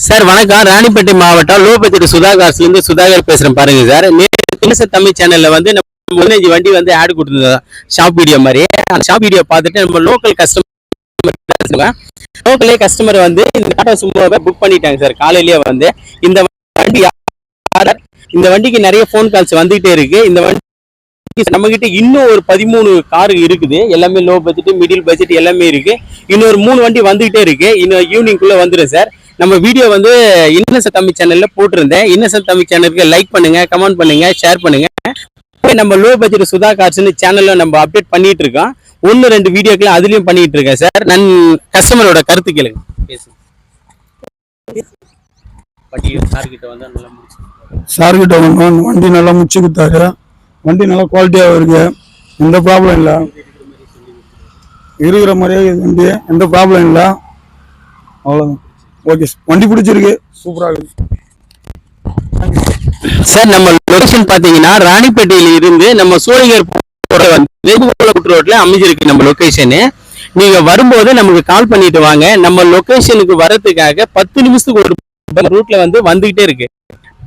Sir வணக்கம். ராணிப்பேட்டை மாவட்டம் லோபத்திரி சுதாகர்ஸ்ல இருந்து சுதாகர் பேசுறேன். பாருங்க சார், நேற்று தமிழ் சேனல்ல வந்து நம்ம 15 வண்டி வந்து ஆட் கொடுத்துருந்தோம், ஷாப் வீடியோ மாதிரி. அந்த ஷாப் வீடியோ பார்த்துட்டு நம்ம லோக்கல் கஸ்டமர் வந்து இந்த டாடா சுமோவை புக் பண்ணிட்டாங்க சார். காலையிலேயே வந்து இந்த வண்டி இந்த வண்டிக்கு நிறைய ஃபோன் கால்ஸ் வந்துகிட்டே இருக்கு. இந்த வண்டி நம்ம கிட்ட இன்னும் ஒரு 13 கார் இருக்குது. எல்லாமே லோ பட்ஜெட், மிடில் பட்ஜெட் எல்லாமே இருக்கு. இன்னொரு 3 வண்டி வந்துகிட்டே இருக்கு. இன்னும் ஈவினிங்குள்ள வந்துடும் சார். நம்ம வீடியோ வந்து இன்னசென்ட் தமிழ் சேனல்ல போட்டிருந்தேன். இன்னசென்ட் தமிழ் சேனலுக்கு லைக் பண்ணுங்க, கமெண்ட் பண்ணுங்க, ஷேர் பண்ணுங்க. நம்ம லோ பட்ஜெட் சுதா கார்ஸ்னு சேனல்ல நம்ம அப்டேட் பண்ணிட்டு இருக்கோம். 1-2 வீடியோக்களை அதுலயும் பண்ணிட்டு இருக்கேன் சார். நான் கஸ்டமரோட கருத்து கேளுங்க. சார் கிட்ட வண்டி நல்லா முடிச்சு கொடுத்தாரு. வண்டி நல்லா குவாலிட்டியாக இருக்கு, எந்த ப்ராப்ளம் இல்லை, இருக்கிற மாதிரியே வண்டி, எந்த ப்ராப்ளம் இல்லை. அவ்வளோதான். ஓகே, வண்டி பிடிச்சிருக்கு, சூப்பராக இருக்கு சார். நம்ம லொகேஷன் பாத்தீங்கன்னா ராணிப்பேட்டையில இருந்து நம்ம சோழிங்கர் ரோட்ல அமைஞ்சிருக்கு நம்ம லொகேஷனு. நீங்க வரும்போது நமக்கு கால் பண்ணிட்டு வாங்க. நம்ம லொகேஷனுக்கு வரதுக்காக 10 நிமிஷத்துக்கு ஒரு ரூட்ல வந்து வந்துகிட்டே இருக்கு.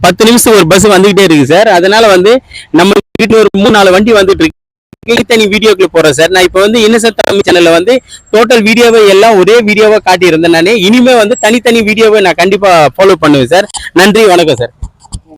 10 நிமிஷத்துக்கு ஒரு பஸ் வந்துகிட்டே இருக்கு சார். அதனால வந்து நம்ம வீட்டுல ஒரு 3-4 வண்டி வந்துட்டு இருக்கு. தனி வீடியோக்கு போறேன் சார். நான் இப்ப வந்து இன்னசென்ட் தமிழ் சேனல்ல வந்து டோட்டல் வீடியோவை எல்லாம் ஒரே வீடியோவா காட்டி இருந்தேன். நானே இனிமே வந்து தனித்தனி வீடியோவை நான் கண்டிப்பா ஃபாலோ பண்ணுவேன் சார். நன்றி, வணக்கம் சார்.